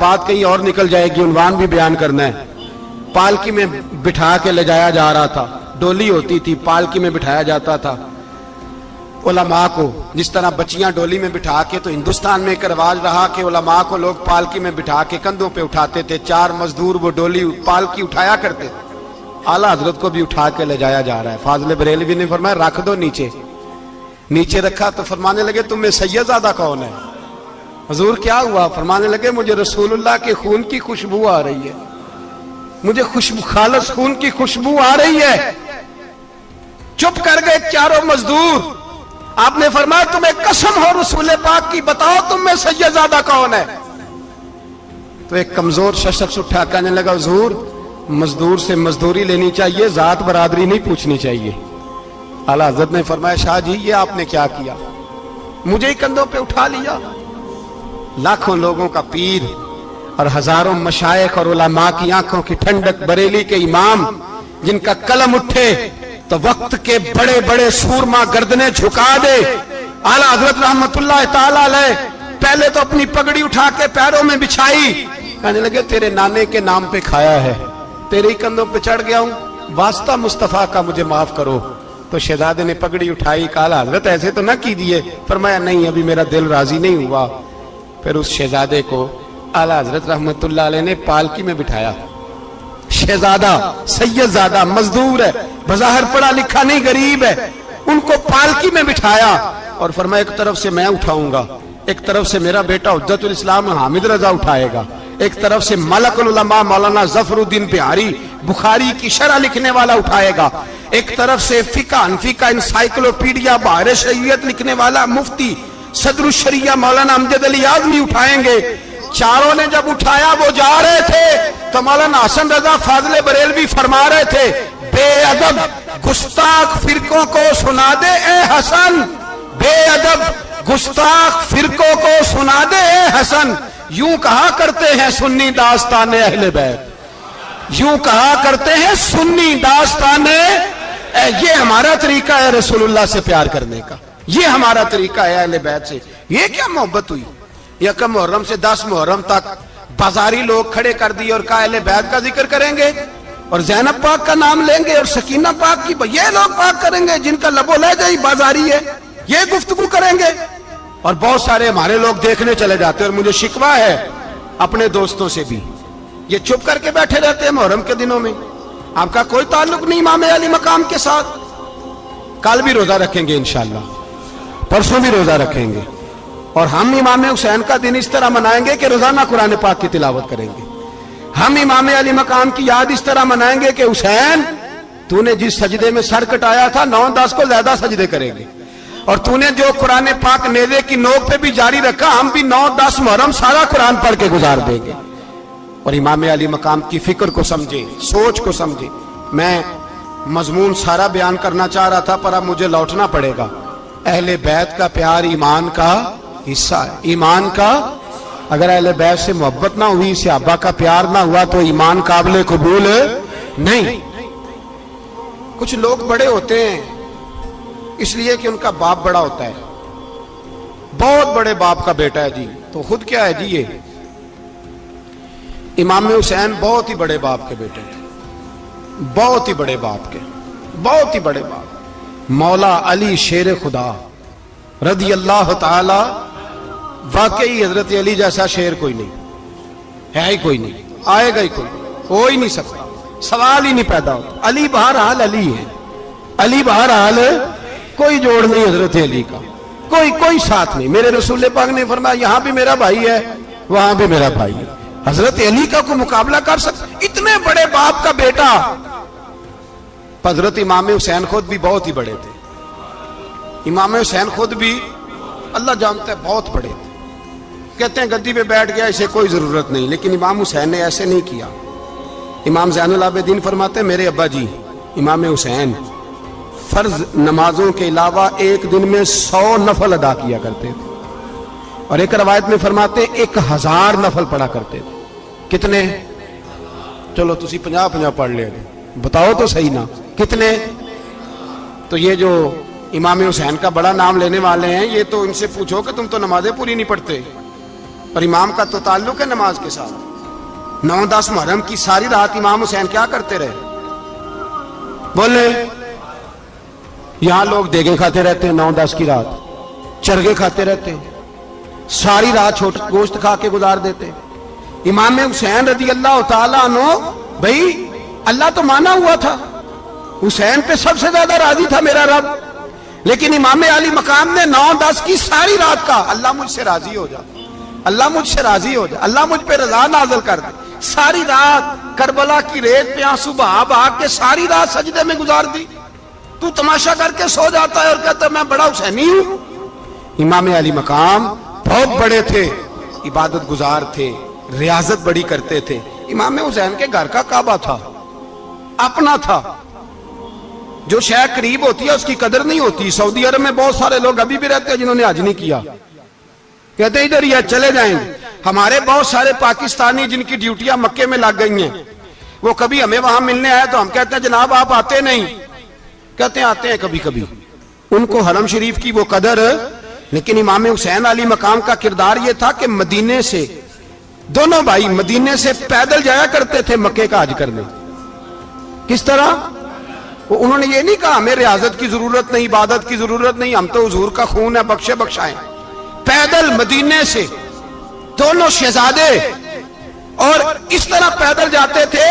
بات کہیں اور نکل جائے گی, عنوان بھی بیان کرنا ہے. پالکی میں بٹھا کے لے جایا جا رہا تھا, ڈولی ہوتی تھی, پالکی میں بٹھایا جاتا تھا علماء کو. جس طرح بچیاں ڈولی میں بٹھا کے, تو ہندوستان میں ایک رواج رہا کہ علماء کو لوگ پالکی میں بٹھا کے کندھوں پہ اٹھاتے تھے. 4 مزدور وہ ڈولی پالکی اٹھایا کرتے تھے. اعلیٰ حضرت کو بھی اٹھا کے لے جایا جا رہا ہے. فاضل بریلوی نے فرمایا رکھ دو نیچے. نیچے رکھا تو فرمانے لگے تم میں سید زادہ کون ہے؟ حضور کیا ہوا؟ فرمانے لگے مجھے رسول اللہ کے خون کی خوشبو آ رہی ہے, مجھے خالص خون کی خوشبو آ رہی ہے. چپ کر گئے چاروں مزدور. آپ نے فرمایا تمہیں قسم ہو رسول پاک کی, بتاؤ تم میں سید زادہ کون ہے؟ تو ایک کمزور شخص اٹھا کہنے لگا حضور مزدور سے مزدوری لینی چاہیے, ذات برادری نہیں پوچھنی چاہیے. اعلیٰ حضرت نے فرمایا شاہ جی یہ آپ نے کیا کیا, مجھے ہی کندھوں پہ اٹھا لیا. لاکھوں لوگوں کا پیر اور ہزاروں مشائخ اور علماء کی آنکھوں کی ٹھنڈک, بریلی کے امام جن کا قلم اٹھے تو وقت کے بڑے بڑے سورما گردنیں جھکا دے. اعلیٰ حضرت رحمت اللہ تعالی علیہ پہلے تو اپنی پگڑی اٹھا کے پیروں میں بچھائی, کہنے لگے تیرے نانے کے نام پہ کھایا ہے, تیرے ہی کندھوں پہ چڑھ گیا ہوں, واسطہ مصطفیٰ کا مجھے معاف کرو. تو شہزادے نے پگڑی اٹھائی, کہا حضرت ایسے تو نہ کیجیے. فرمایا نہیں ابھی میرا دل راضی نہیں ہوا. پھر اس شہزادے کو اعلیٰ حضرت رحمت اللہ علیہ نے پالکی میں بٹھایا. شہزادہ سید زادہ مزدور ہے, بظاہر پڑھا لکھا نہیں, غریب ہے, ان کو پالکی میں بٹھایا اور فرمایا ایک طرف سے میں اٹھاؤں گا, ایک طرف سے میرا بیٹا حجت الاسلام حامد رضا اٹھائے گا, ایک طرف سے ملک العلماء مولانا ظفر الدین بہاری بخاری کی شرح لکھنے والا اٹھائے گا, ایک طرف سے فقہ حنفی کا انسائکلوپیڈیا بحر شریعت لکھنے والا مفتی صدر الشریعہ مولانا امجد علی اعظمی اٹھائیں گے. چاروں نے جب اٹھایا وہ جا رہے تھے تو مولانا حسن رضا فاضل بریلوی فرما رہے تھے بے ادب گستاخ فرقوں کو سنا دے اے حسن, بے ادب گستاخ فرقوں کو سنا دے اے حسن. یوں کہا کرتے ہیں سنی داستان اہل بیت, یوں کہا کرتے ہیں سنی داستان. یہ ہمارا طریقہ ہے رسول اللہ سے پیار کرنے کا, یہ ہمارا طریقہ ہے اہل بیت سے. یہ کیا محبت ہوئی؟ یکم محرم سے 10 محرم تک بازاری لوگ کھڑے کر دیے اور کہا اہل بیت کا ذکر کریں گے اور زینب پاک کا نام لیں گے اور سکینہ پاک کی, یہ لوگ پاک کریں گے جن کا لب و لہجہ ہی بازاری ہے, یہ گفتگو کریں گے. اور بہت سارے ہمارے لوگ دیکھنے چلے جاتے ہیں, اور مجھے شکوہ ہے اپنے دوستوں سے بھی, یہ چپ کر کے بیٹھے رہتے ہیں محرم کے دنوں میں. آپ کا کوئی تعلق نہیں امام علی مقام کے ساتھ. کل بھی روزہ رکھیں گے انشاءاللہ, پرسوں بھی روزہ رکھیں گے, اور ہم امام حسین کا دن اس طرح منائیں گے کہ روزانہ قرآن پاک کی تلاوت کریں گے. ہم امام علی مقام کی یاد اس طرح منائیں گے کہ حسین تو نے جس سجدے میں سر کٹایا تھا 9-10 کو زیادہ سجدے کریں گے, اور تو نے جو قرآن پاک نیزے کی نوک پہ بھی جاری رکھا, ہم بھی 9-10 محرم سارا قرآن پڑھ کے گزار دیں گے. اور امام علی مقام کی فکر کو سمجھے, سوچ کو سمجھے. میں مضمون سارا بیان کرنا چاہ رہا تھا پر اب مجھے لوٹنا پڑے گا. اہل بیت کا پیار ایمان کا حصہ ہے, ایمان کا. اگر اہل بیت سے محبت نہ ہوئی, صحابہ کا پیار نہ ہوا تو ایمان قابل قبول نہیں. کچھ لوگ بڑے ہوتے ہیں اس لیے کہ ان کا باپ بڑا ہوتا ہے, بہت بڑے باپ کا بیٹا ہے جی, تو خود کیا ہے جی, یہ امام حسین بہت ہی بڑے باپ کے بیٹے تھے, بہت ہی بڑے باپ کے, بہت ہی بڑے باپ. مولا علی شیر خدا رضی اللہ تعالی, واقعی حضرت علی جیسا شیر کوئی نہیں ہے, ہی کوئی نہیں, آئے گا ہی کوئی, ہو ہی نہیں سکتا, سوال ہی نہیں پیدا ہوتا. علی بہرحال علی ہے, علی بہرحال کوئی جوڑ نہیں حضرت علی کا, کوئی ساتھ نہیں. میرے رسول پاک نے فرمایا یہاں بھی میرا بھائی ہے, وہاں بھی میرا بھائی ہے. حضرت علی کا کوئی مقابلہ کر سکتا؟ اتنے بڑے باپ کا بیٹا. حضرت امام حسین خود بھی بہت ہی بڑے تھے, امام حسین خود بھی اللہ جانتا ہے بہت بڑے تھے. کہتے ہیں گدی پہ بیٹھ گیا اسے کوئی ضرورت نہیں, لیکن امام حسین نے ایسے نہیں کیا. امام زین العابدین فرماتے ہیں میرے ابا جی امام حسین فرض نمازوں کے علاوہ ایک دن میں 100 نفل ادا کیا کرتے تھے, اور ایک روایت میں فرماتے 1000 نفل پڑھا کرتے تھے. کتنے؟ چلو تسی 50 پڑھ لے, بتاؤ تو صحیح نا کتنے. تو یہ جو امام حسین کا بڑا نام لینے والے ہیں, یہ تو ان سے پوچھو کہ تم تو نمازیں پوری نہیں پڑھتے, اور امام کا تو تعلق ہے نماز کے ساتھ. 9-10 محرم کی ساری رات امام حسین کیا کرتے رہے؟ بولے. یہاں لوگ دیگیں کھاتے رہتے ہیں 9-10 کی رات, چرگے کھاتے رہتے ہیں, ساری رات گوشت کھا کے گزار دیتے ہیں. امام حسین رضی اللہ تعالیٰ عنہ, بھائی اللہ تو مانا ہوا تھا, حسین پہ سب سے زیادہ راضی تھا میرا رب, لیکن امام علی مقام نے 9-10 کی ساری رات کا اللہ مجھ سے راضی ہو جا, اللہ مجھ سے راضی ہو جا, اللہ مجھ پہ رضا نازل کر دے. ساری رات کربلا کی ریت پہ آنسو بہا بہا کے ساری رات سجدے میں گزار دی. تو تماشا کر کے سو جاتا ہے اور کہتا ہے میں بڑا حسینی ہوں. امام علی مقام بہت بڑے تھے, عبادت گزار تھے, ریاضت بڑی کرتے تھے. امام حسین کے گھر کا کعبہ تھا, اپنا تھا. جو شے قریب ہوتی ہے اس کی قدر نہیں ہوتی. سعودی عرب میں بہت سارے لوگ ابھی بھی رہتے ہیں جنہوں نے حج نہیں کیا, کہتے ہیں ادھر یہ چلے جائیں. ہمارے بہت سارے پاکستانی جن کی ڈیوٹیاں مکے میں لگ گئی ہیں, وہ کبھی ہمیں وہاں ملنے آئے تو ہم کہتے ہیں جناب آپ آتے نہیں, کہتے ہیں آتے ہیں کبھی کبھی. ان کو حرم شریف کی وہ قدر. لیکن امام حسین علی مقام کا کردار یہ تھا کہ مدینے سے, دونوں بھائی مدینے سے پیدل جایا کرتے تھے مکے کا حج کرنے. کس طرح؟ انہوں نے یہ نہیں کہا ہمیں ریاضت کی ضرورت نہیں, عبادت کی ضرورت نہیں, ہم تو حضور کا خون ہے بخشے بخشائیں. پیدل مدینے سے دونوں شہزادے, اور اس طرح پیدل جاتے تھے.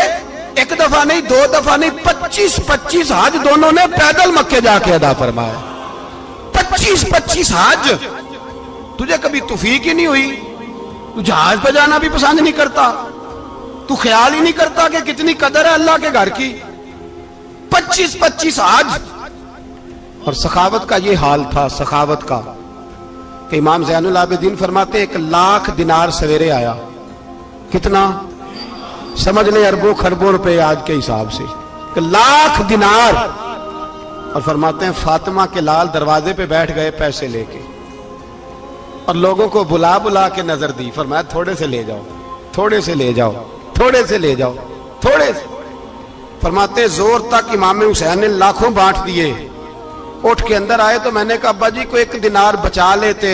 ایک دفعہ نہیں, 2 دفعہ نہیں, 25 حج دونوں نے پیدل مکے جا کے ادا فرمایا. 25 حج. تجھے کبھی توفیق ہی نہیں ہوئی؟ تو جہاز پہ جانا بھی پسند نہیں کرتا, تو خیال ہی نہیں کرتا کہ کتنی قدر ہے اللہ کے گھر کی. 25 حج. اور سخاوت کا یہ حال تھا, سخاوت کا, کہ امام زین العابدین فرماتے 1,00,000 دینار سویرے آیا. کتنا؟ سمجھ لیں اربوں خربوں روپے آج کے حساب سے. 1,00,000 دینار. اور فرماتے ہیں فاطمہ کے لال دروازے پہ بیٹھ گئے پیسے لے کے, اور لوگوں کو بلا بلا کے نظر دی. فرمایا تھوڑے سے لے جاؤ, تھوڑے سے لے جاؤ, تھوڑے سے لے جاؤ, تھوڑے سے. فرماتے زور تک امام حسین نے لاکھوں بانٹ دیے. اٹھ کے اندر آئے تو میں نے کہا ابا جی کو 1 دینار بچا لیتے.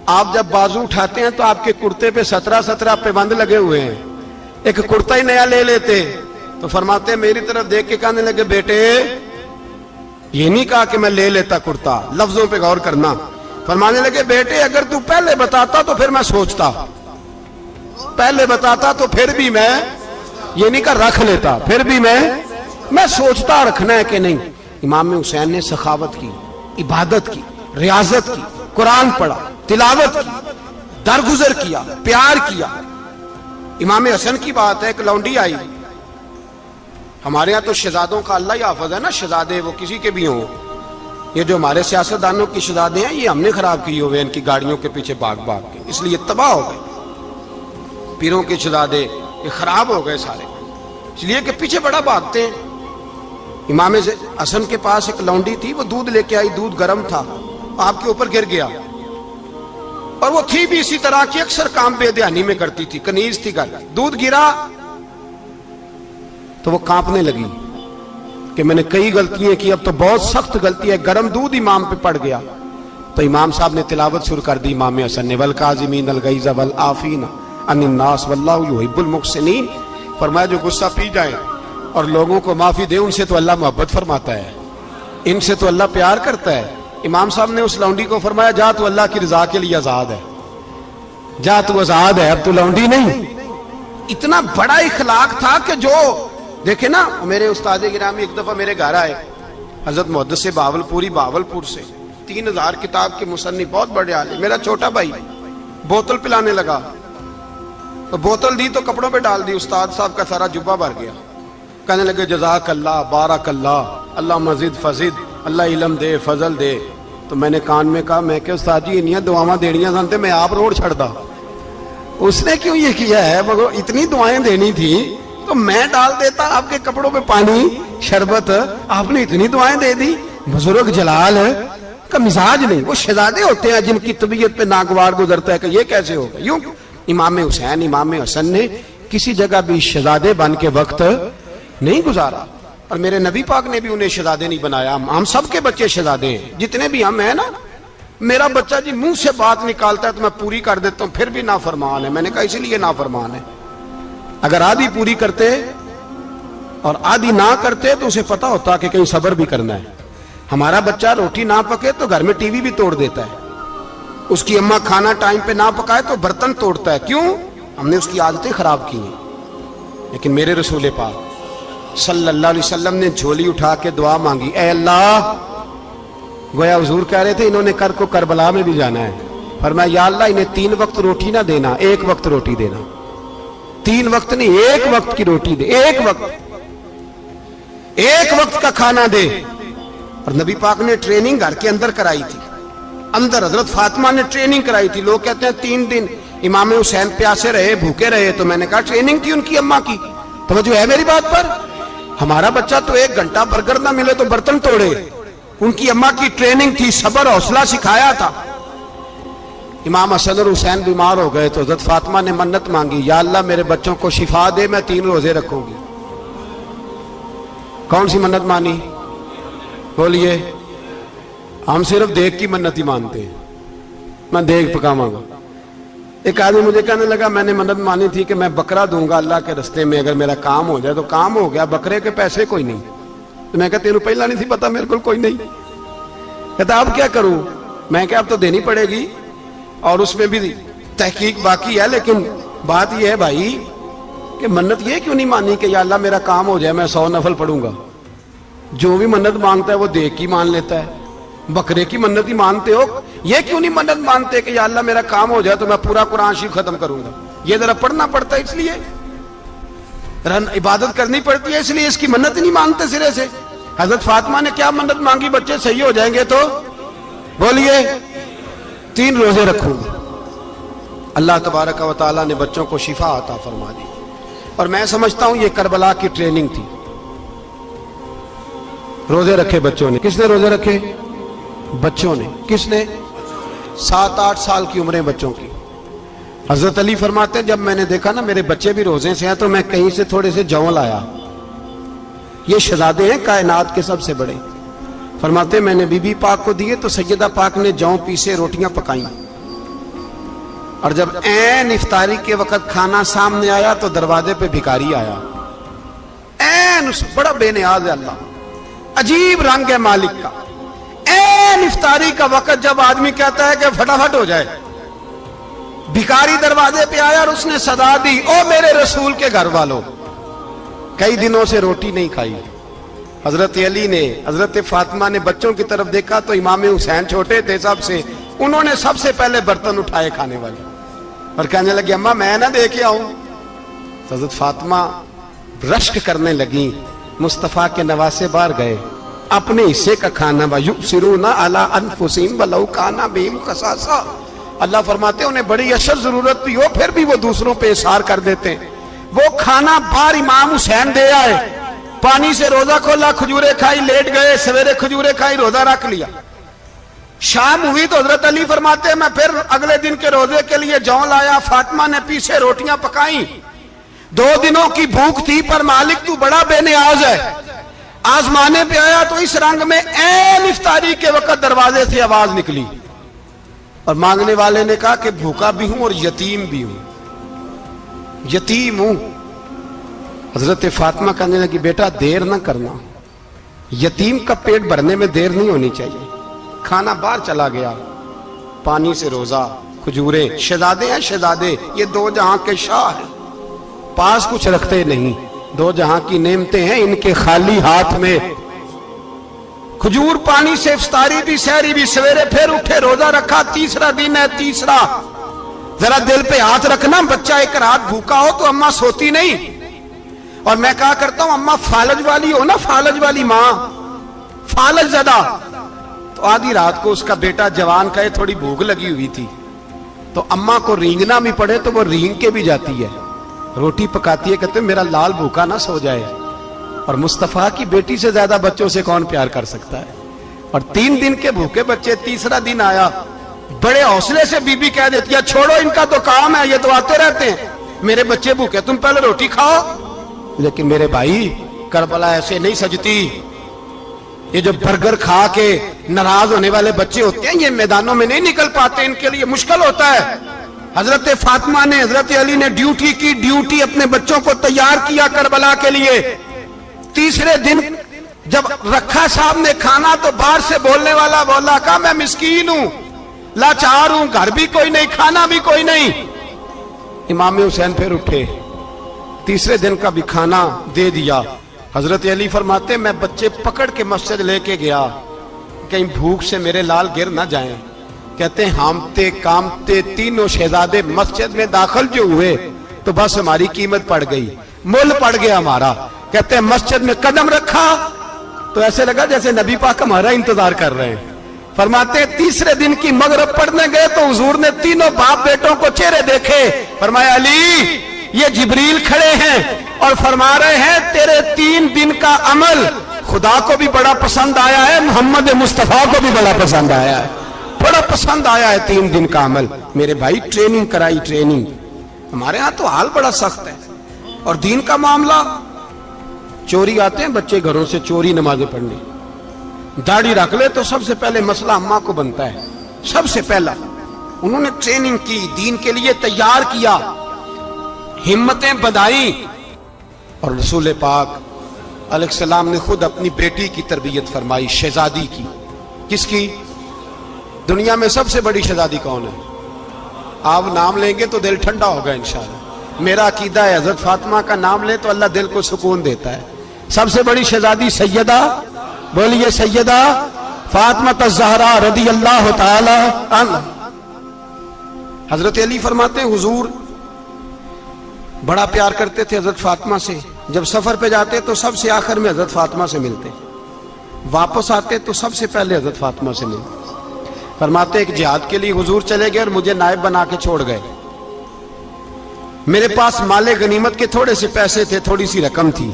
آپ جب بازو اٹھاتے ہیں تو آپ کے کرتے پہ 17 پیبند لگے ہوئے ہیں, ایک کرتا ہی نیا لے لیتے. تو فرماتے میری طرف دیکھ کے کہنے لگے بیٹے یہ نہیں کہا کہ میں لے لیتا کرتا, لفظوں پہ غور کرنا. فرمانے لگے بیٹے اگر تو پہلے بتاتا تو پھر میں سوچتا, پہلے بتاتا تو پھر بھی میں یہ نہیں کہا رکھ لیتا, پھر بھی میں سوچتا رکھنا ہے کہ نہیں. امام حسین نے سخاوت کی, عبادت کی, ریاضت کی, قرآن پڑھا, تلاوت کی, درگزر کیا, پیار کیا. امام حسن کی بات ہے, ایک لونڈی آئی. ہمارے ہاں تو شہزادوں کا اللہ ہی حافظ ہے نا, شہزادے وہ کسی کے بھی ہوں. یہ جو ہمارے سیاستدانوں کی شہزادے ہیں یہ ہم نے خراب کیے ہوئے, ان کی گاڑیوں کے پیچھے بھاگ بھاگ کے, اس لیے تباہ ہو گئے. پیروں کے شہزادے یہ خراب ہو گئے سارے, اس لیے کہ پیچھے بڑا بھاگتے ہیں. امام حسن کے پاس ایک لونڈی تھی, وہ دودھ لے کے آئی, دودھ گرم تھا, آپ کے اوپر گر گیا. اور وہ تھی بھی اسی طرح کی, اکثر کام بے دھیانی میں کرتی تھی, کنیز تھی گھر. دودھ گرا تو وہ کانپنے لگی کہ میں نے کئی غلطیاں کی, اب تو بہت سخت غلطی ہے. گرم دودھ امام پہ پڑ گیا. تو امام صاحب نے تلاوت شروع کر دی امام حسن نے, والکاظمین الغیظ والعافین عن الناس واللہ یحب المحسنین. فرمایا جو غصہ پی جائیں اور لوگوں کو معافی دے, ان سے تو اللہ محبت فرماتا ہے, ان سے تو اللہ پیار کرتا ہے. امام صاحب نے اس لونڈی کو فرمایا جا تو اللہ کی رضا کے لیے آزاد ہے, جا تو آزاد ہے, اب تو لونڈی نہیں. اتنا بڑا اخلاق تھا کہ جو دیکھیں نا, میرے استاد گرامی ایک دفعہ میرے گھر آئے, حضرت محدث بہاولپوری, بہاولپور سے, 3000 کتاب کے مصنف, بہت بڑے عالم. میرا چھوٹا بھائی بوتل پلانے لگا, تو بوتل دی تو کپڑوں پہ ڈال دی, استاد صاحب کا سارا جبہ بھر گیا. کہنے لگے جزاک اللہ, بارک اللہ, اللہ مزید فزید, اللہ علم دے, فضل دے. تو میں نے کان میں کہا, میں کہ استاد جی انیاں دعاواں دینیاں سنتے, میں آپ روڈ چھڑ دا. اس نے کیوں یہ کیا ہے, مگر اتنی دعائیں دینی تھی تو میں ڈال دیتا آپ کے کپڑوں پہ پانی شربت, آپ نے اتنی دعائیں دے دی. بزرگ جلال کا مزاج نہیں. وہ شہزادے ہوتے ہیں جن کی طبیعت پہ ناگوار گزرتا ہے کہ یہ کیسے ہوگا. یوں امام حسین, امام حسن نے کسی جگہ بھی شہزادے بن کے وقت نہیں گزارا, اور میرے نبی پاک نے بھی انہیں شہزادے نہیں بنایا. ہم سب کے بچے شہزادے ہیں, جتنے بھی ہم ہیں نا, میرا بچہ جی منہ سے بات نکالتا ہے تو میں پوری کر دیتا ہوں، پھر بھی نافرمان ہے۔ میں نے کہا اسی لیے نافرمان ہے، اگر آدھی پوری کرتے اور آدھی نہ کرتے تو اسے پتا ہوتا کہ کہیں صبر بھی کرنا ہے۔ ہمارا بچہ روٹی نہ پکے تو گھر میں ٹی وی بھی توڑ دیتا ہے، اس کی اماں کھانا ٹائم پہ نہ پکائے تو برتن توڑتا ہے۔ کیوں؟ ہم نے اس کی عادتیں خراب کی ہیں۔ لیکن میرے رسول پاک صلی اللہ علیہ وسلم نے جھولی اٹھا کے دعا مانگی، اے اللہ، گویا حضور کہہ رہے تھے انہوں نے کر کو کربلا میں بھی جانا ہے، فرمایا یا اللہ انہیں 3 وقت روٹی نہ دینا، 1 وقت روٹی دینا۔ 3 وقت نہیں، 1 وقت کی روٹی دے، 1 وقت کا کھانا دے۔ اور نبی پاک نے ٹریننگ گھر کے اندر کرائی تھی، اندر حضرت فاطمہ نے ٹریننگ کرائی تھی۔ لوگ کہتے ہیں 3 دن امام حسین پیاسے رہے، بھوکے رہے، تو میں نے کہا ٹریننگ تھی ان کی اماں کی۔ توجہ ہے میری بات پر؟ ہمارا بچہ تو 1 گھنٹہ برگر نہ ملے تو برتن توڑے، ان کی اماں کی ٹریننگ تھی، صبر حوصلہ سکھایا تھا۔ امام حسن اور حسین بیمار ہو گئے تو حضرت فاطمہ نے منت مانگی، یا اللہ میرے بچوں کو شفا دے، میں 3 روزے رکھوں گی۔ کون سی منت مانی؟ بولیے۔ ہم صرف دیکھ کی منت ہی مانتے ہیں، میں دیکھ پکاواں گا۔ ایک آدمی مجھے کہنے لگا میں نے منت مانی تھی کہ میں بکرا دوں گا اللہ کے رستے میں، اگر میرا کام ہو جائے تو کام ہو گیا، بکرے کے پیسے کوئی نہیں۔ تو میں کہا تیرے پہلا نہیں تھی پتا میرے کو کوئی نہیں؟ کہتا اب کیا کروں؟ میں کہا اب تو دینی پڑے گی، اور اس میں بھی تحقیق باقی ہے، لیکن بات یہ ہے بھائی کہ منت یہ کیوں نہیں مانی کہ یا اللہ میرا کام ہو جائے میں 100 نفل پڑھوں گا؟ جو بھی منت مانگتا ہے وہ دیکھ کی مان لیتا ہے، بکرے کی منت ہی مانتے ہو، یہ کیوں نہیں منت مانتے کہ یا اللہ میرا کام ہو جائے تو میں پورا قرآن شریف ختم کروں گا؟ یہ ذرا پڑھنا پڑتا ہے، اس لیے عبادت کرنی پڑتی ہے، اس لیے اس کی منت ہی نہیں مانتے سرے سے۔ حضرت فاطمہ نے کیا منت مانگی؟ بچے صحیح ہو جائیں گے تو بولیے 3 روزے رکھوں گی۔ اللہ تبارک و تعالیٰ نے بچوں کو شفا عطا فرما دی، اور میں سمجھتا ہوں یہ کربلا کی ٹریننگ تھی۔ روزے رکھے بچوں نے۔ کس نے روزے رکھے؟ بچوں نے۔ کس نے؟ 7-8 سال کی عمریں بچوں کی۔ حضرت علی فرماتے ہیں جب میں نے دیکھا نا میرے بچے بھی روزے سے ہیں تو میں کہیں سے تھوڑے سے جوں لایا، یہ شہزادے ہیں کائنات کے سب سے بڑے۔ فرماتے ہیں میں نے بی بی پاک کو دیے تو سیدہ پاک نے جوں پیسے روٹیاں پکائیں، اور جب عین افطاری کے وقت کھانا سامنے آیا تو دروازے پہ بھکاری آیا، عین بڑا بے نیاز ہے اللہ، عجیب رنگ ہے مالک کا۔ عین افطاری کا وقت جب آدمی کہتا ہے کہ فٹافٹ ہو جائے، بھکاری دروازے پہ آیا اور اس نے صدا دی، او میرے رسول کے گھر والوں، کئی دنوں سے روٹی نہیں کھائی۔ حضرت علی نے، حضرت فاطمہ نے بچوں کی طرف دیکھا تو امام حسین چھوٹے تھے سب سے، انہوں نے سب سے پہلے برتن اٹھائے کھانے والے، اور کہنے لگی اماں میں نہ دے کے آؤں؟ تو حضرت فاطمہ رشک کرنے لگی، مصطفیٰ کے نواسے باہر گئے، اپنے حصے کا کھانا وَيُؤْثِرُونَ عَلَىٰ أَنفُسِهِمْ وَلَوْ كَانَ بِهِمْ خَصَاصَةٌ، اللہ فرماتے ہیں انہیں بڑی اشد ضرورت بھی ہو پھر بھی وہ دوسروں پہ اثار کر دیتے ہیں۔ وہ کھانا باہر امام حسین دے آئے، پانی سے روزہ کھولا، کھجورے کھائی، لیٹ گئے، سویرے کھجورے کھائی، روزہ رکھ لیا۔ شام ہوئی تو حضرت علی فرماتے ہیں میں پھر اگلے دن کے روزے کے لیے جوں لایا، فاطمہ نے پیچھے روٹیاں پکائیں۔ 2 دنوں کی بھوک تھی پر مالک تو بڑا بے نیاز ہے، آزمانے پہ آیا تو اس رنگ میں عین افطاری کے وقت دروازے سے آواز نکلی، اور مانگنے والے نے کہا کہ بھوکا بھی ہوں اور یتیم بھی ہوں، یتیم ہوں۔ حضرت فاطمہ کہنے لگی بیٹا دیر نہ کرنا، یتیم کا پیٹ بھرنے میں دیر نہیں ہونی چاہیے۔ کھانا باہر چلا گیا، پانی سے روزہ، کھجورے، شہزادے ہیں شہزادے، یہ 2 جہاں کے شاہ ہیں، پاس کچھ رکھتے نہیں، 2 جہاں کی نعمتیں ہیں ان کے خالی ہاتھ میں۔ کھجور پانی سے افطاری بھی، سحری بھی، سویرے پھر اٹھے، روزہ رکھا، تیسرا دن ہے، تیسرا۔ ذرا دل پہ ہاتھ رکھنا، بچہ ایک رات بھوکا ہو تو اماں سوتی نہیں، اور میں کہا کرتا ہوں اماں فالج والی ہو نا، فالج والی ماں، فالج زدہ، تو آدھی رات کو اس کا بیٹا جوان کہے تھوڑی بھوک لگی ہوئی تھی، تو اماں کو رینگنا بھی پڑے تو وہ رینگ کے بھی جاتی ہے، روٹی پکاتی ہے، کہتے ہیں میرا لال بھوکا نہ سو جائے۔ اور مصطفیٰ کی بیٹی سے زیادہ بچوں سے کون پیار کر سکتا ہے؟ اور 3 دن کے بھوکے بچے، تیسرا دن آیا، بڑے حوصلے سے بی بی کہہ دیتی ہے چھوڑو ان کا تو کام ہے، یہ تو آتے رہتے ہیں، میرے بچے بھوکے تم پہلے روٹی کھاؤ۔ لیکن میرے بھائی کربلا ایسے نہیں سجتی، یہ جو برگر کھا کے ناراض ہونے والے بچے ہوتے ہیں، یہ میدانوں میں نہیں نکل پاتے، ان کے لیے مشکل ہوتا ہے۔ حضرت فاطمہ نے، حضرت علی نے ڈیوٹی کی، ڈیوٹی اپنے بچوں کو تیار کیا کربلا کے لیے۔ تیسرے دن جب رکھا صاحب نے کھانا تو باہر سے بولنے والا بولا کہا میں مسکین ہوں، لاچار ہوں، گھر بھی کوئی نہیں، کھانا بھی کوئی نہیں۔ امام حسین پھر اٹھے، تیسرے دن کا بھی کھانا دے دیا۔ حضرت علی فرماتے میں بچے پکڑ کے مسجد لے کے گیا، کہیں بھوک سے میرے لال گر نہ جائیں۔ کہتے ہیں ہامتے کامتے تینوں شہزادے مسجد میں داخل جو ہوئے تو بس ہماری قیمت پڑ گئی، مول پڑ گیا ہمارا۔ کہتے ہیں مسجد میں قدم رکھا تو ایسے لگا جیسے نبی پاک ہمارا انتظار کر رہے ہیں۔ فرماتے ہیں تیسرے دن کی مغرب پڑھنے گئے تو حضور نے تینوں باپ بیٹوں کو چہرے دیکھے، فرمایا علی یہ جبریل کھڑے ہیں اور فرما رہے ہیں تیرے 3 دن کا عمل خدا کو بھی بڑا پسند آیا ہے، محمد مصطفیٰ کو بھی بڑا پسند آیا ہے، بڑا پسند آیا ہے 3 دن کا عمل۔ میرے بھائی ٹریننگ کرائی، ٹریننگ۔ ہمارے ہاں تو حال بڑا سخت ہے، اور دین کا معاملہ، چوری آتے ہیں بچے گھروں سے چوری نمازیں پڑھنے، داڑھی رکھ لے تو سب سے پہلے مسئلہ اماں کو بنتا ہے، سب سے پہلا۔ انہوں نے ٹریننگ کی، دین کے لیے تیار کیا، ہمتیں بدھائیں، اور رسول پاک علیہ السلام نے خود اپنی بیٹی کی تربیت فرمائی، شہزادی کی۔ کس کی؟ دنیا میں سب سے بڑی شہزادی کون ہے؟ آپ نام لیں گے تو دل ٹھنڈا ہوگا انشاءاللہ۔ میرا عقیدہ ہے حضرت فاطمہ کا نام لے تو اللہ دل کو سکون دیتا ہے۔ سب سے بڑی شہزادی سیدہ، بولیے سیدہ فاطمہ الزہرا رضی اللہ تعالی عنہ۔ حضرت علی فرماتے ہیں حضور بڑا پیار کرتے تھے حضرت فاطمہ سے، جب سفر پہ جاتے تو سب سے آخر میں حضرت فاطمہ سے ملتے، واپس آتے تو سب سے پہلے حضرت فاطمہ سے ملتے۔ فرماتے ایک جہاد کے لیے حضور چلے گئے اور مجھے نائب بنا کے چھوڑ گئے، میرے پاس مال غنیمت کے تھوڑے سے پیسے تھے، تھوڑی سی رقم تھی،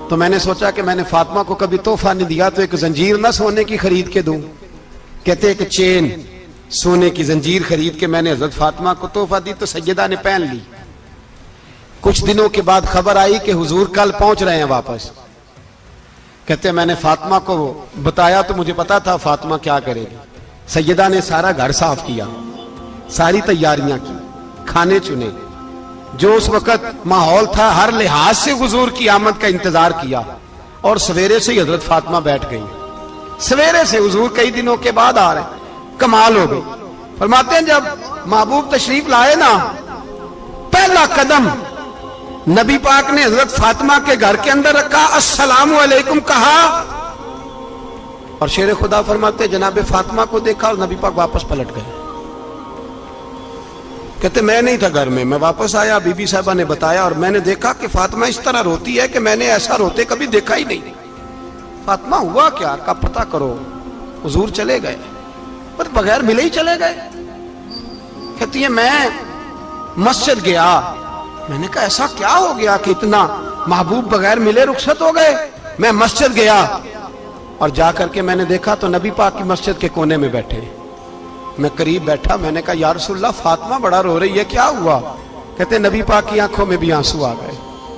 تو میں نے سوچا کہ میں نے فاطمہ کو کبھی تحفہ نہیں دیا تو ایک زنجیر نہ سونے کی خرید کے دوں۔ کہتے ایک چین سونے کی زنجیر خرید کے میں نے حضرت فاطمہ کو تحفہ دی تو سیدہ نے پہن لی۔ کچھ دنوں کے بعد خبر آئی کہ حضور کل پہنچ رہے ہیں واپس۔ کہتے میں نے فاطمہ کو بتایا تو مجھے پتا تھا فاطمہ کیا کرے گی۔ سیدہ نے سارا گھر صاف کیا، ساری تیاریاں کی، کھانے چنے، جو اس وقت ماحول تھا ہر لحاظ سے حضور کی آمد کا انتظار کیا، اور سویرے سے ہی حضرت فاطمہ بیٹھ گئی۔ سویرے سے حضور کئی دنوں کے بعد آ رہے ہیں، کمال ہو گئی۔ فرماتے ہیں جب محبوب تشریف لائے نا، پہلا قدم نبی پاک نے حضرت فاطمہ کے گھر کے اندر رکھا، السلام علیکم کہا، اور شیر خدا فرماتے جناب فاطمہ کو دیکھا اور نبی پاک واپس پلٹ گئے۔ کہتے میں نہیں تھا گھر میں واپس آیا، بی بی صاحبہ نے بتایا اور میں نے دیکھا کہ فاطمہ اس طرح روتی ہے کہ میں نے ایسا روتے کبھی دیکھا ہی نہیں۔ فاطمہ ہوا کیا کا پتہ کرو۔ حضور چلے گئے، پر بغیر ملے ہی چلے گئے۔ کہتی ہے میں مسجد گیا، میں نے کہا ایسا کیا ہو گیا کہ اتنا محبوب بغیر ملے رخصت ہو گئے؟ میں مسجد گیا اور جا کر کے میں نے دیکھا تو نبی پاک کی مسجد کے کونے میں بیٹھے۔ میں قریب بیٹھا، میں نے کہا یا رسول اللہ فاطمہ بڑا رو رہی ہے، کیا ہوا؟ کہتے نبی پاک کی آنکھوں میں بھی آنسو آ گئے،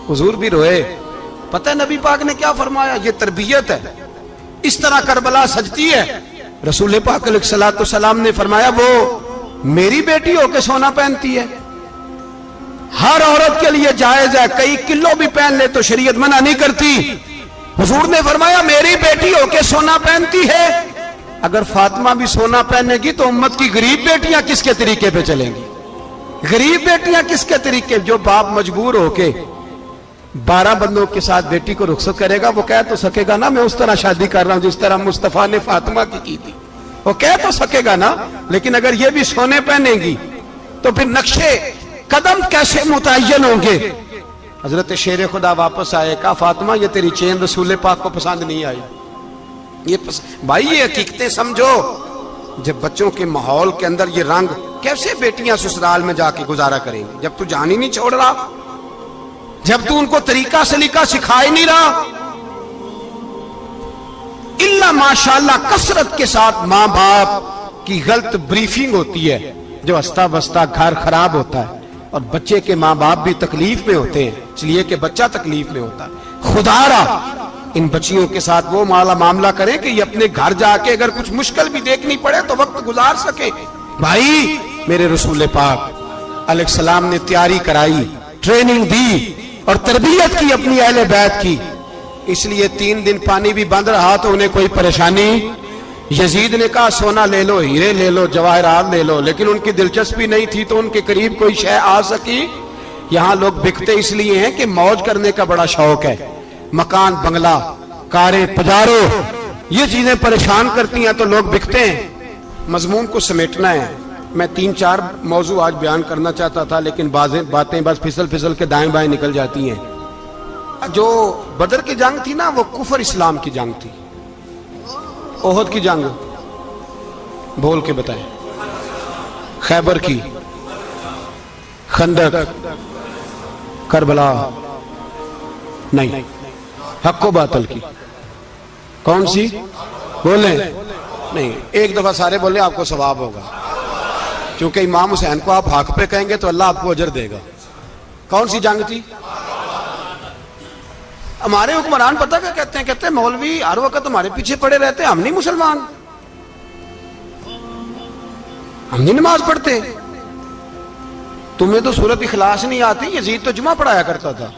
حضور بھی روئے۔ پتہ ہے نبی پاک نے کیا فرمایا؟ یہ تربیت ہے، اس طرح کربلا سجتی ہے۔ رسول پاک علیہ الصلوۃ والسلام نے فرمایا وہ میری بیٹی ہو کے سونا پہنتی ہے، ہر عورت کے لیے جائز ہے، کئی کلو بھی پہن لے تو شریعت منع نہیں کرتی۔ حضور نے فرمایا میری بیٹی ہو کے سونا پہنتی ہے، اگر فاطمہ بھی سونا پہنے گی تو امت کی غریب بیٹیاں کس کے طریقے پہ چلیں گی؟ غریب بیٹیاں کس کے طریقے؟ جو باپ مجبور ہو کے 12 بندوں کے ساتھ بیٹی کو رخصت کرے گا وہ کہہ تو سکے گا نا میں اس طرح شادی کر رہا ہوں جس طرح مصطفیٰ نے فاطمہ کی تھی، وہ کہہ تو سکے گا نا، لیکن اگر یہ بھی سونے پہنے گی تو پھر نقشے قدم کیسے متعین ہوں گے؟ حضرت شیر خدا واپس آئے، کہا فاطمہ یہ تیری چین رسول پاک کو پسند نہیں آئی۔ بھائی یہ حقیقتیں سمجھو، جب بچوں کے ماحول کے اندر یہ رنگ، کیسے بیٹیاں سسرال میں جا کے گزارا کریں گی جب تو جان ہی نہیں چھوڑ رہا، جب تو ان کو طریقہ سلیقہ سکھا ہی نہیں رہا؟ الا ماشاءاللہ کثرت کے ساتھ ماں باپ کی غلط بریفنگ ہوتی ہے، جو ہستا بستا گھر خراب ہوتا ہے، اور بچے کے ماں باپ بھی تکلیف میں ہوتے ہیں، اس لیے کہ بچہ تکلیف میں ہوتا ہے۔ خدا را ان بچیوں کے ساتھ وہ معاملہ کریں کہ یہ اپنے گھر جا کے اگر کچھ مشکل بھی دیکھنی پڑے تو وقت گزار سکے. بھائی میرے رسول پاک علیہ السلام نے تیاری کرائی، ٹریننگ دی اور تربیت کی اپنی اہل بیت کی، اس لیے 3 دن پانی بھی بند رہا تو انہیں کوئی پریشانی. یزید نے کہا سونا لے لو، ہیرے لے لو، جواہرات لے لو، لیکن ان کی دلچسپی نہیں تھی تو ان کے قریب کوئی شے آ سکی. یہاں لوگ بکتے اس لیے ہیں کہ موج کرنے کا بڑا شوق ہے. مکان، بنگلہ، کاریں، پجارو، یہ چیزیں پریشان کرتی ہیں تو لوگ بکتے ہیں. مضمون کو سمیٹنا ہے. میں 3-4 موضوع آج بیان کرنا چاہتا تھا لیکن باتیں بس پھسل کے دائیں بائیں نکل جاتی ہیں. جو بدر کی جنگ تھی نا وہ کفر اسلام کی جنگ تھی. احد کی جنگ بول کے بتائیں. خیبر کی، خندق، کربلا نہیں، حق و باطل کی. کون سی بولیں؟ نہیں، ایک دفعہ سارے بولیں آپ کو ثواب ہوگا، کیونکہ امام حسین کو آپ حق پہ کہیں گے تو اللہ آپ کو اجر دے گا. کون سی جنگ تھی؟ ہمارے حکمران پتہ کیا کہتے ہیں؟ کہتے ہیں مولوی ہر وقت ہمارے پیچھے پڑے رہتے ہیں، ہم نہیں مسلمان، ہم نہیں نماز پڑھتے. تمہیں تو سورت اخلاص نہیں آتی. یزید تو جمعہ پڑھایا کرتا تھا،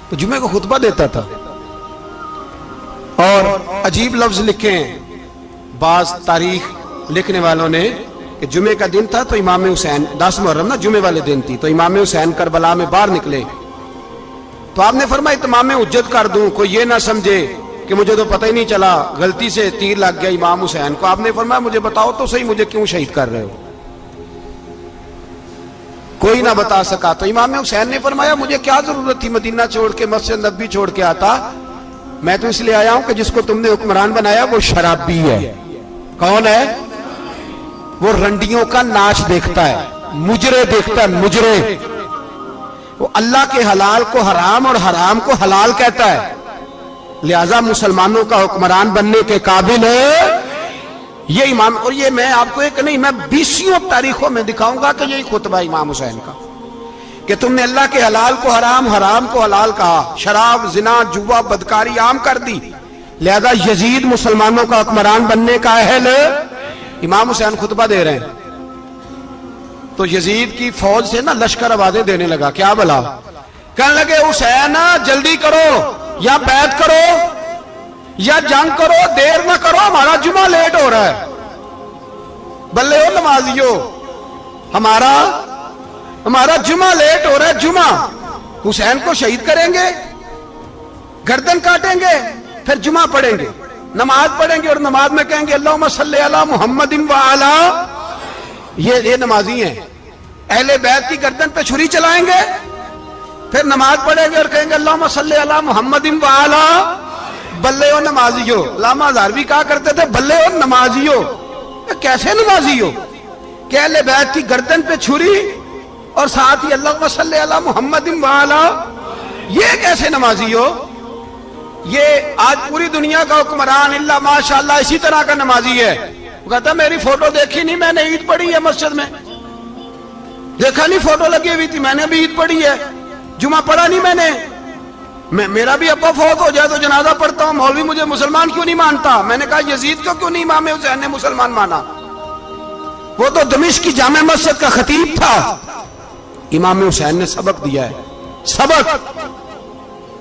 تو جمعے کو خطبہ دیتا تھا. اور عجیب لفظ لکھے ہیں بعض تاریخ لکھنے والوں نے کہ جمعے کا دن تھا تو امام حسین 10 محرم نا جمعے والے دن تھی، تو امام حسین کربلا میں باہر نکلے تو آپ نے فرمایا اتمام حجت کر دوں، کوئی یہ نہ سمجھے کہ مجھے تو پتہ ہی نہیں چلا، غلطی سے تیر لگ گیا امام حسین کو. آپ نے فرمایا مجھے بتاؤ تو صحیح مجھے کیوں شہید کر رہے ہو؟ کوئی نہ بتا سکا. تو امام حسین نے فرمایا مجھے کیا ضرورت تھی مدینہ چھوڑ کے، مسجد نبوی چھوڑ کے آتا. میں تو اس لیے آیا ہوں کہ جس کو تم نے حکمران بنایا وہ شرابی ہے. کون ہے وہ؟ رنڈیوں کا ناچ دیکھتا ہے، مجرے دیکھتا ہے، مجرے. وہ اللہ کے حلال کو حرام اور حرام کو حلال کہتا ہے. لہذا مسلمانوں کا حکمران بننے کے قابل ہے یہ امام. اور یہ میں آپ کو ایک نہیں، میں 20 تاریخوں میں دکھاؤں گا کہ یہی خطبہ امام حسین کا کہ تم نے اللہ کے حلال کو حرام، حرام کو حلال کہا، شراب، زنا، جوا، بدکاری عام کر دی. لہذا یزید مسلمانوں کا حکمران بننے کا اہل. امام حسین خطبہ دے رہے ہیں تو یزید کی فوج سے نا لشکر آوازیں دینے لگا. کیا بلا؟ کہنے لگے حسین جلدی کرو، یا بیعت کرو یا جنگ کرو، دیر نہ کرو، ہمارا جمعہ لیٹ ہو رہا ہے. بلے ہو نمازیو، ہمارا جمعہ لیٹ ہو رہا ہے. جمعہ حسین کو شہید کریں گے، گردن کاٹیں گے، پھر جمعہ پڑھیں گے، نماز پڑھیں گے اور نماز میں کہیں گے اللہم صلی علی محمد وعلی. یہ نمازی ہیں. اہل بیت کی گردن پہ چھری چلائیں گے، پھر نماز پڑھیں گے اور کہیں گے اللہم صلی علی محمد وعلی. بلے ہو نمازیو. علامہ ہزاروی کہا کرتے تھے بلے ہو نمازیو. کیسے نمازیو کہ اہل بیت کی گردن پہ چھری اور ساتھ ہی اللہم صلی علی محمد وعلی؟ یہ کیسے نمازی ہو؟ یہ آج پوری دنیا کا حکمران اللہ ماشاءاللہ اسی طرح کا نمازی ہے. وہ کہتا میری فوٹو دیکھی نہیں، میں نے عید پڑھی ہے مسجد میں، دیکھا نہیں فوٹو لگی ہوئی تھی، میں نے بھی عید پڑھی ہے، جمعہ پڑھا نہیں میں نے. میرا بھی ابا فوت ہو جائے تو جنازہ پڑھتا ہوں، مولوی مجھے مسلمان کیوں نہیں مانتا؟ میں نے کہا یزید کو کیوں نہیں امام حسین نے مسلمان مانا؟ وہ تو دمشق کی جامع مسجد کا خطیب تھا. امام حسین نے سبق دیا ہے، سبق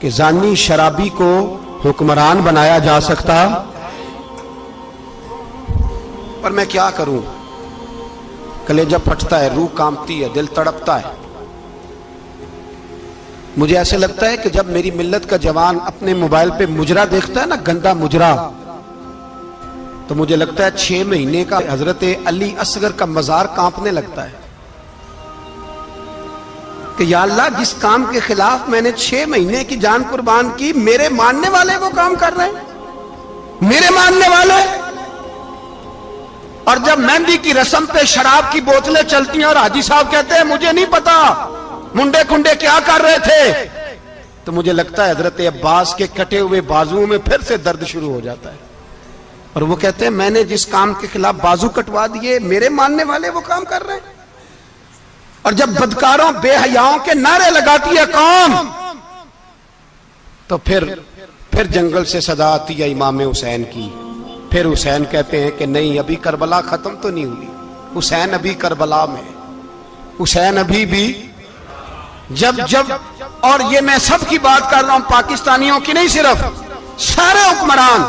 کہ زانی شرابی کو حکمران بنایا جا سکتا. پر میں کیا کروں، کلیجہ پھٹتا ہے، روح کانپتی ہے، دل تڑپتا ہے. مجھے ایسے لگتا ہے کہ جب میری ملت کا جوان اپنے موبائل پہ مجرا دیکھتا ہے نا، گندا مجرا، تو مجھے لگتا ہے 6 مہینے کا حضرت علی اصغر کا مزار کانپنے لگتا ہے کہ یا اللہ جس کام کے خلاف میں نے 6 مہینے کی جان قربان کی، میرے ماننے والے وہ کام کر رہے ہیں، میرے ماننے والے. اور جب مہندی کی رسم پہ شراب کی بوتلیں چلتی ہیں اور حاجی صاحب کہتے ہیں مجھے نہیں پتا منڈے کنڈے کیا کر رہے تھے، تو مجھے لگتا ہے حضرت عباس کے کٹے ہوئے بازوؤں میں پھر سے درد شروع ہو جاتا ہے. اور وہ کہتے ہیں میں نے جس کام کے خلاف بازو کٹوا دیے، میرے ماننے والے وہ کام کر رہے ہیں. اور جب بدکاروں بے حیاؤں کے نعرے لگاتی ہے قوم تو پھر جنگل سے صدا آتی ہے امام حسین کی. پھر حسین کہتے ہیں کہ نہیں، ابھی کربلا ختم تو نہیں ہوئی، حسین ابھی کربلا میں، حسین ابھی بھی جب اور یہ میں سب کی بات کر رہا ہوں، پاکستانیوں کی نہیں، صرف سارے حکمران،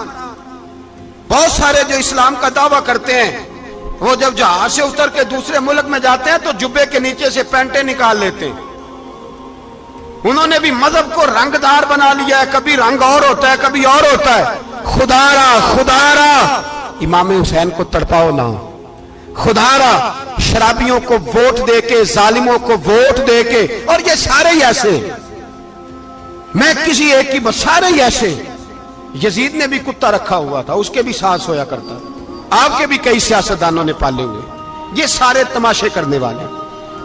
بہت سارے جو اسلام کا دعویٰ کرتے ہیں، وہ جب جہاز سے اتر کے دوسرے ملک میں جاتے ہیں تو جبے کے نیچے سے پینٹیں نکال لیتے ہیں. انہوں نے بھی مذہب کو رنگ دار بنا لیا ہے، کبھی رنگ اور ہوتا ہے کبھی اور ہوتا ہے. خدا را امام حسین کو تڑپاؤ نہ، خدا را شرابیوں کو ووٹ دے کے، ظالموں کو ووٹ دے کے، اور یہ سارے ہی ایسے، میں کسی ایک کی بس، سارے ہی ایسے. یزید نے بھی کتا رکھا ہوا تھا، اس کے بھی سانس ہویا کرتا، آپ کے بھی کئی سیاستدانوں نے پالے ہوئے. یہ سارے تماشے کرنے والے،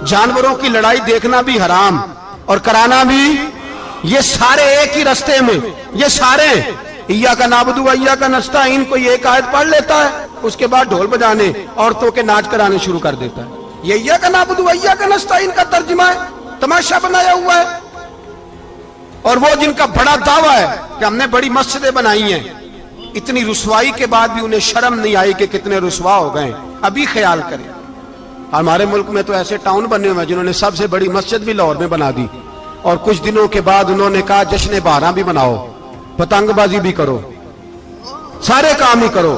جانوروں کی لڑائی دیکھنا بھی حرام اور کرانا بھی، یہ سارے ایک ہی رستے میں، یہ سارے ایاک نعبد و ایاک نستعین کوئی ایک آیت پڑھ لیتا ہے، اس کے بعد ڈھول بجانے، عورتوں کے ناچ کرانے شروع کر دیتا ہے. یہ ایاک نعبد و ایاک نستعین کا ترجمہ ہے، تماشا بنایا ہوا ہے. اور وہ جن کا بڑا دعویٰ ہے کہ ہم نے بڑی مسجدیں بنائی ہیں، اتنی رسوائی کے بعد بھی انہیں شرم نہیں آئی کہ کتنے رسوا ہو گئے. ابھی خیال کریں، ہمارے ملک میں تو ایسے ٹاؤن بنے ہوئے ہیں جنہوں نے سب سے بڑی مسجد بھی لاہور میں بنا دی، اور کچھ دنوں کے بعد انہوں نے کہا جشن بہاراں بھی بناؤ، پتنگ بازی بھی کرو، سارے کام ہی کرو،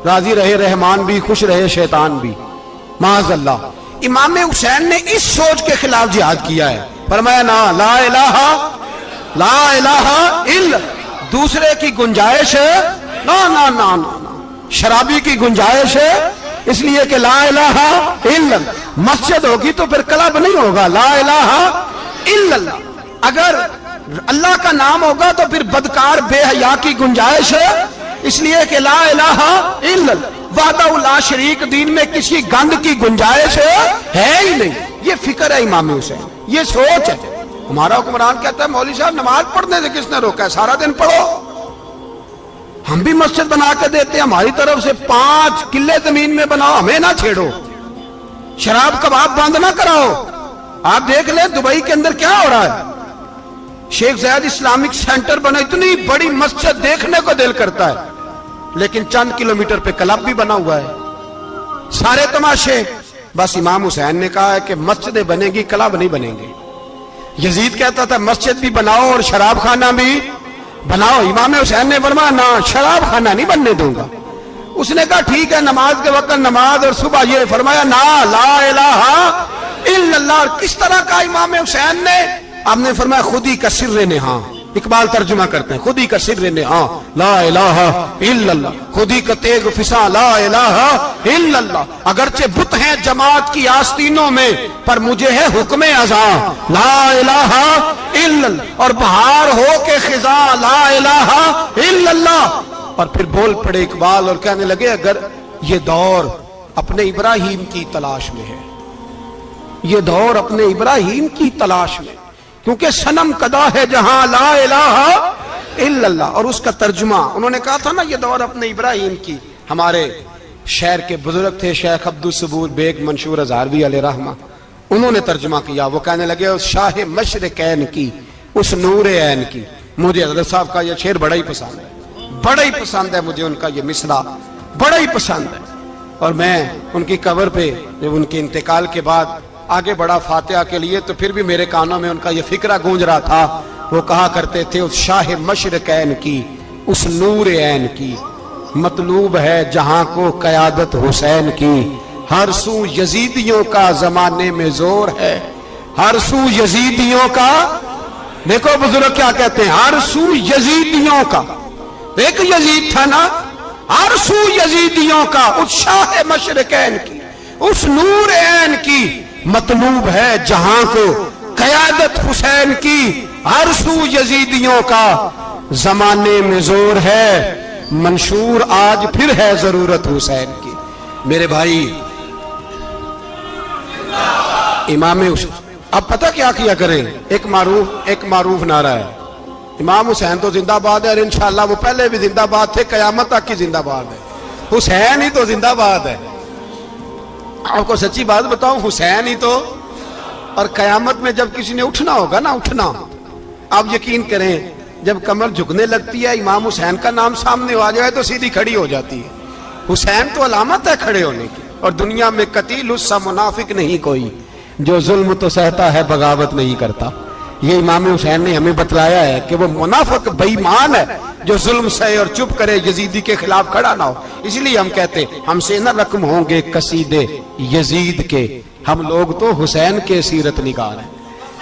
راضی رہے رحمان بھی، خوش رہے شیطان بھی. معاذ اللہ. امام حسین نے اس سوچ کے خلاف جہاد کیا ہے، فرمایا نا لا الہ الا، دوسرے کی گنجائش ہے نا، شرابی کی گنجائش ہے، اس لیے کہ لا الہ الا، مسجد ہوگی تو پھر کلب نہیں ہوگا، لا الہ الا اللہ. اگر اللہ کا نام ہوگا تو پھر بدکار بے حیا کی گنجائش ہے، اس لیے کہ لا الہ الا اللہ، وحدہ لا شریک دین میں کسی گند کی گنجائش ہے ہی نہیں. یہ فکر ہے امام حسین، یہ سوچ ہے. ہمارا حکمران کہتا ہے مولوی صاحب نماز پڑھنے سے کس نے روکا ہے، سارا دن پڑھو. ہم بھی مسجد بنا کے دیتے ہیں، ہماری طرف سے 5 کلے زمین میں بناؤ، ہمیں نہ چھیڑو. شراب کباب بند نہ کراؤ. آپ دیکھ لیں دبئی کے اندر کیا ہو رہا ہے، شیخ زید اسلامک سینٹر بنا، اتنی بڑی مسجد دیکھنے کو دل کرتا ہے، لیکن چند کلومیٹر پہ کلب بھی بنا ہوا ہے، سارے تماشے. بس امام حسین نے کہا ہے کہ مسجدیں بنے گی، کلب نہیں بنیں گے. یزید کہتا تھا مسجد بھی بناؤ اور شراب خانہ بھی بناؤ. امام حسین نے فرمایا نہ، شراب خانہ نہیں بننے دوں گا. اس نے کہا ٹھیک ہے، نماز کے وقت نماز اور صبح یہ. فرمایا نا لا الہ الا اللہ. اور کس طرح کا امام حسین نے، آپ نے فرمایا خودی کا سر نہاں. اقبال ترجمہ کرتے ہیں خودی کا سر نہاں لا الہ الا اللہ، خودی کا تیغ فساں لا الہ الا اللہ. اگرچہ بت ہیں جماعت کی آستینوں میں، پر مجھے ہے حکم ازاں لا الہ الا اللہ. اور بہار ہو کے خزاں لا الہ الا اللہ. اور پھر بول پڑے اقبال اور کہنے لگے اگر یہ دور اپنے ابراہیم کی تلاش میں ہے، یہ دور اپنے ابراہیم کی تلاش میں، کیونکہ صنم کدا ہے جہاں لا الہ الا اللہ. اور اس کا ترجمہ انہوں نے کہا تھا نا یہ دور اپنے ابراہیم کی. ہمارے شہر کے بزرگ تھے شیخ عبدالصبور بیگ منشور ہزاروی علیہ رحمہ، انہوں نے ترجمہ کیا. وہ کہنے لگے اس شاہ مشرقین کی، اس نور عین کی. مجھے حضرت صاحب کا یہ شعر بڑا ہی پسند ہے، بڑا ہی پسند ہے مجھے، ان کا یہ مصرع بڑا ہی پسند ہے. اور میں ان کی قبر پہ جب ان کے انتقال کے بعد آگے بڑھا فاتحہ کے لیے تو پھر بھی میرے کانوں میں ان کا یہ فکرہ گونج رہا تھا. وہ کہا کرتے تھے اس شاہ مشرقین کی، اس نور عین کی، مطلوب ہے جہاں کو قیادت حسین کی. ہر سو یزیدیوں کا زمانے میں زور ہے، ہر سو یزیدیوں کا. دیکھو بزرگ کیا کہتے ہیں، ہر سو یزیدیوں کا. ایک یزید تھا نا، ہر سو یزیدیوں کا، اس شاہ مشرقین کی، اس نور عین کی. مطلوب ہے جہاں کو قیادت حسین کی. ہر سو یزیدیوں کا زمانے میں زور ہے، منشور آج پھر ہے ضرورت حسین کی. میرے بھائی امام حسین، اب پتہ کیا کریں، ایک معروف نعرہ ہے، امام حسین تو زندہ باد ہے، اور انشاءاللہ وہ پہلے بھی زندہ باد تھے، قیامت تک کی زندہ باد ہے. حسین ہی تو زندہ باد ہے. آپ کو سچی بات بتاؤں، حسین ہی تو. اور قیامت میں جب کسی نے اٹھنا ہوگا نا، اٹھنا، آپ یقین کریں جب کمر جھکنے لگتی ہے امام حسین کا نام سامنے آ جائے تو سیدھی کھڑی ہو جاتی ہے. حسین تو علامت ہے کھڑے ہونے کی. اور دنیا میں قتیل اس سا منافق نہیں کوئی جو ظلم تو سہتا ہے بغاوت نہیں کرتا. یہ امام حسین نے ہمیں بتلایا ہے کہ وہ منافق بے ایمان ہے جو ظلم سہے اور چپ کرے, یزیدی کے خلاف کھڑا نہ ہو. اس لیے ہم کہتے ہم سے نہ رقم ہوں گے قصیدے یزید کے, ہم لوگ تو حسین کے سیرت نگار ہیں.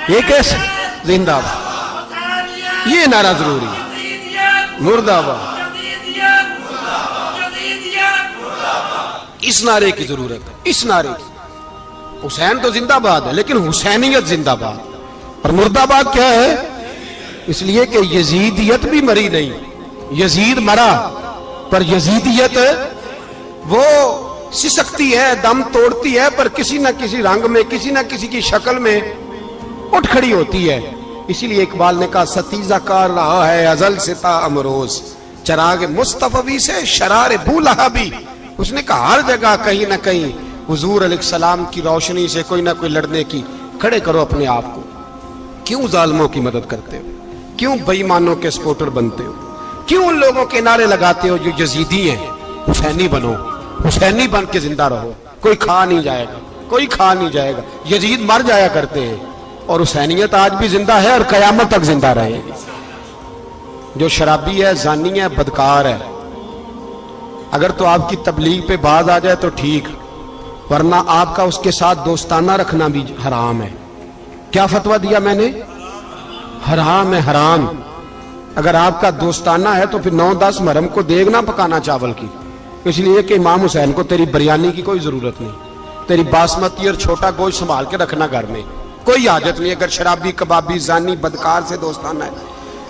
یہ کیسے زندہ باد, یہ نعرہ ضروری ہے. مردہ آباد, اس نعرے کی ضرورت ہے, اس نعرے کی. حسین تو زندہ باد ہے لیکن حسینیت زندہ باد. اور مرد آباد کیا ہے؟ اس لیے کہ یزیدیت بھی مری نہیں, یزید مرا پر یزیدیت وہ سسکتی ہے, دم توڑتی ہے, پر کسی نہ کسی رنگ میں, کسی نہ کسی کی شکل میں اٹھ کھڑی ہوتی ہے. اسی لیے اقبال نے کہا ستیزہ کار رہا ہے ازل سے تا امروز, چراغ مصطفی سے شرار بولہبی. اس نے کہا ہر جگہ کہیں نہ کہیں حضور علیہ السلام کی روشنی سے کوئی نہ کوئی لڑنے کی. کھڑے کرو اپنے آپ کو. کیوں ظالموں کی مدد کرتے ہو؟ کیوں بے ایمانوں کے سپورٹر بنتے ہو؟ کیوں ان لوگوں کے نعرے لگاتے ہو جو یزیدی ہیں؟ حسینی بنو, حسینی بن کے زندہ رہو. کوئی کھا نہیں جائے گا, کوئی کھا نہیں جائے گا. یزید مر جایا کرتے ہیں اور حسینیت آج بھی زندہ ہے اور قیامت تک زندہ رہے گی. جو شرابی ہے, زانی ہے, بدکار ہے, اگر تو آپ کی تبلیغ پہ باز آ جائے تو ٹھیک, ورنہ آپ کا اس کے ساتھ دوستانہ رکھنا بھی حرام ہے. کیا فتویٰ دیا میں نے؟ حرام ہے, حرام. اگر آپ کا دوستانہ ہے تو پھر 9-10 محرم کو دیگ نہ پکانا چاول کی, اس لیے کہ امام حسین کو تیری بریانی کی کوئی ضرورت نہیں. تیری باسمتی اور چھوٹا گوشت سنبھال کے رکھنا گھر میں, کوئی حاجت نہیں. اگر شرابی, کبابی, زانی, بدکار سے دوستانہ ہے,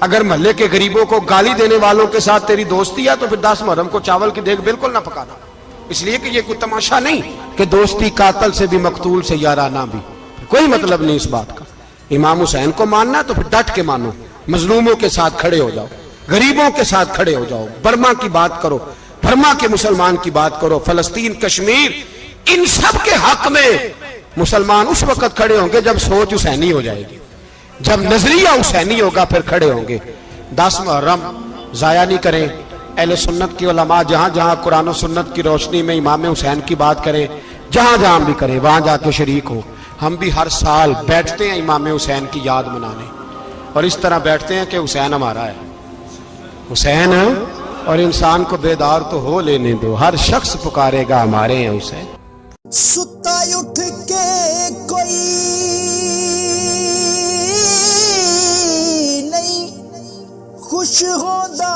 اگر محلے کے غریبوں کو گالی دینے والوں کے ساتھ تیری دوستی ہے تو پھر 10 محرم کو چاول کی دیگ بالکل نہ پکانا. اس لیے کہ یہ کوئی تماشا نہیں کہ دوستی قاتل سے بھی مقتول سے یارانہ بھی, کوئی مطلب نہیں اس بات کا. امام حسین کو ماننا تو پھر ڈٹ کے مانو, مظلوموں کے ساتھ کھڑے ہو جاؤ, غریبوں کے ساتھ کھڑے ہو جاؤ, برما کی بات کرو, برما کے مسلمان کی بات کرو, فلسطین, کشمیر, ان سب کے حق میں مسلمان اس وقت کھڑے ہوں گے جب سوچ حسینی ہو جائے گی, جب نظریہ حسینی ہوگا پھر کھڑے ہوں گے. 10 محرم ضائع نہیں کریں. اہل سنت کی علماء جہاں جہاں قرآن و سنت کی روشنی میں امام حسین کی بات کریں, جہاں جہاں بھی کریں, وہاں جا کے شریک ہوں. ہم بھی ہر سال بیٹھتے ہیں امام حسین کی یاد منانے, اور اس طرح بیٹھتے ہیں کہ حسین ہمارا ہے, حسین ہے, اور انسان کو بیدار تو ہو لینے دو, ہر شخص پکارے گا ہمارے ہیں حسین. ستا اٹھ کے کوئی نہیں خوش ہوندا,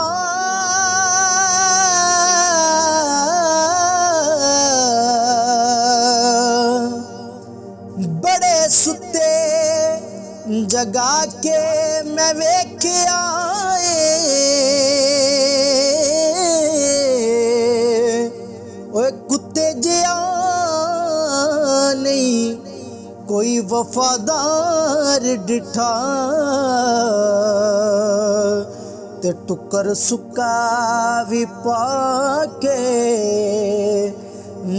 بڑے ستے جگا کے میں ویکھیا اوے کتے جیا نہیں کوئی وفادار ڈٹھا, تے ٹکر سکا بھی پا کے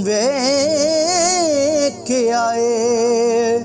ویکھ آئے.